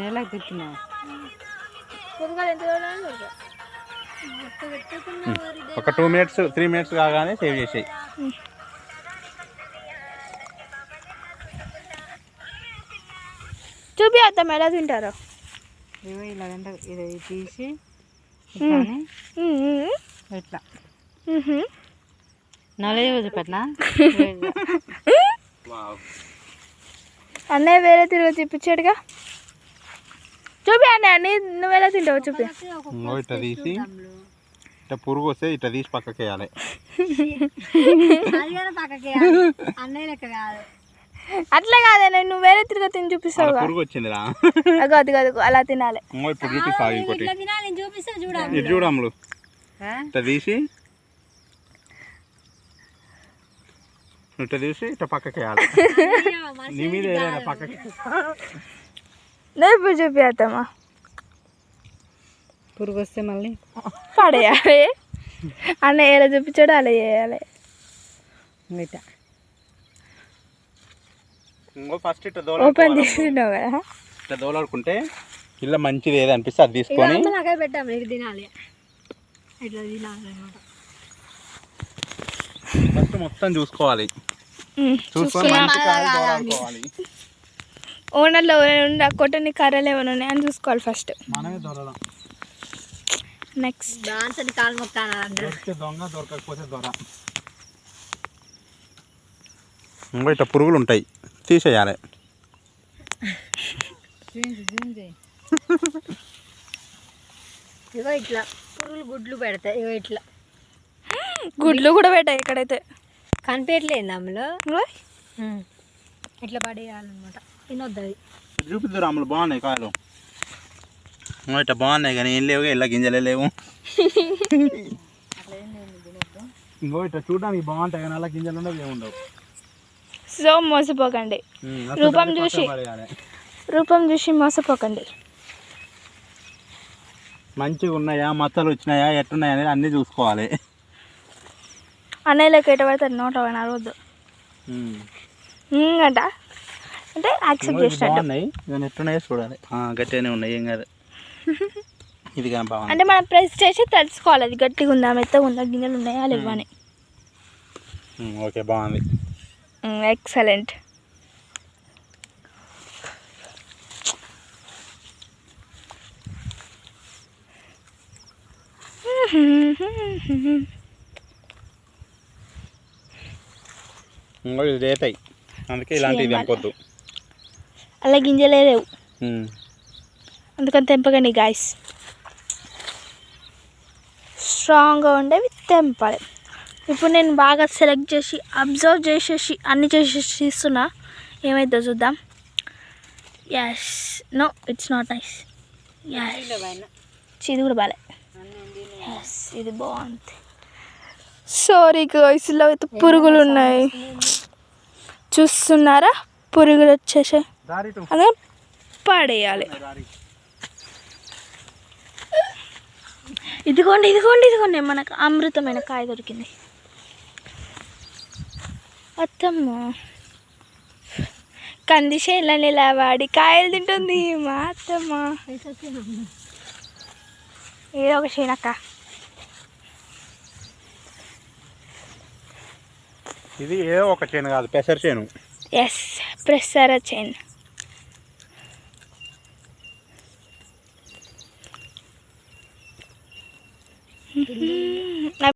నెలకు తిప్పుతున్నావు ఒక 2 minutes 3 minutes కాగానే సేవ్ చేసేయి. చూపిద్దాం ఎలా తింటారో. ఇలా ఇది తీసి ఇట్లా నలభై చూపెట్టినా అన్నయ్య వేరే తిరుగు చూపించాడుగా. చూపి అన్నయ్య నువ్వెలా తింటావు చూపి. ఇట్లా తీసి ఇట్లా పురుగు వస్తే ఇట్లా తీసి పక్కకి వేయాలి. అట్లా కాదన్నా నువ్వు వేరే తిరుగు తిని చూపిస్తావు. పురుగు వచ్చిందిరా అది కాదు అలా తినాలి. ఇప్పుడు చూపిస్తా ఇంకోటి. ఇది చూడమ్లు ఇట్లా తీసి ఇట్లా తీసి ఇట్లా పక్కకి వేయాలి. నీ మీద ఏదైనా పక్కకి నువ్వు ఇప్పుడు చూపిస్తామా. పురుగు వస్తే మళ్ళీ పడేయాలి. అన్నయ్య ఎలా చూపించాడు అలా చేయాలి. ఇట్లా ఫస్ట్ ఇట్లా ఓపెన్ చేసినావు కదా. ఇట్లా దోలాడుకుంటే ఇలా మంచిది ఏది అనిపిస్తే అది తీసుకొని తినాలి. ఇట్లా తినాలి అన్నమాట. ఫస్ట్ మొత్తం చూసుకోవాలి. చూసుకొని ఓనర్లో కొట్టని కర్రలు ఏమైనా ఉన్నాయని చూసుకోవాలి ఫస్ట్. మనమే దొరలం. నెక్స్ట్ దొంగ దొరకకపోతే దొర. ఇంకో ఇట్లా పురుగులు ఉంటాయి తీసేయాలి. ఇగో ఇట్లా పురుగులు గుడ్లు పెడతాయి. ఇగో ఇట్లా గుడ్లు కూడా పెట్టాయి ఇక్కడైతే కనిపెట్టలేదు అందులో. ఇట్లా పడేయాలన్నమాట. తినొద్దు అది. చూపిద్దు అమ్మలు బాగున్నాయి కాయలు. ఇట్లా బాగున్నాయి కానీ ఏం లేవు ఇలా గింజలే లేవు. ఇంకో ఇట్లా చూడడానికి బాగుంటాయి కానీ అలా గింజలు ఉండవు ఏముండవు. సో మోసపోకండి. రూపం చూసి మోసపోకండి. మంచిగా ఉన్నాయా మచ్చలు వచ్చినాయా ఎట్టున్నాయా అనేది అన్నీ చూసుకోవాలి. అన్నయ్యలోకి ఎట పడతారు నోట అరవద్దు అంట అంటే యాక్సెప్ట్ చేసినట్టు. బాగున్నాయి నేను ఎట్టున్నాయో చూడాలి. గట్టిగానే ఉన్నాయి ఏం కాదు. ఇది కానీ బాగుంది అంటే మనం ప్రెస్ చేసి తెలుసుకోవాలి అది గట్టిగా ఉందా మెత్తగా ఉందా గింజలు ఉన్నాయా లేవని. ఓకే బాగుంది. ఎక్సలెంట్. ఇది రేతాయి అందుకే ఇలాంటివి అనుకోద్దు. అలా గింజలే లేవు అందుకని తెంపకండి గాయస్. స్ట్రాంగ్గా ఉండేవి తెంపాలి. ఇప్పుడు నేను బాగా సెలెక్ట్ చేసి అబ్జర్వ్ చేసేసి అన్నీ చేసేసి ఇస్తున్నా. ఏమైందో చూద్దాం. Yes no it's not nice. ఇది కూడా బాలే. ఎస్ ఇది బాగుంది. సారీ గాయ్స్ ఇలా అయితే పురుగులు ఉన్నాయి చూస్తున్నారా. పురుగులు వచ్చేసాయి అదే పడేయాలి. ఇదిగోండి ఇదిగోండి ఇదిగోండి మనకు అమృతమైన కాయ దొరికింది. అత్తమ్మ కంది చేనులని ఇలా వాడి కాయలు తింటుంది మా అత్తమ్మ. ఏదో ఒక చేనక్క. ఇది ఏదో ఒక చేను కాదు పెసర చేను. ఎస్ పెసర చేను.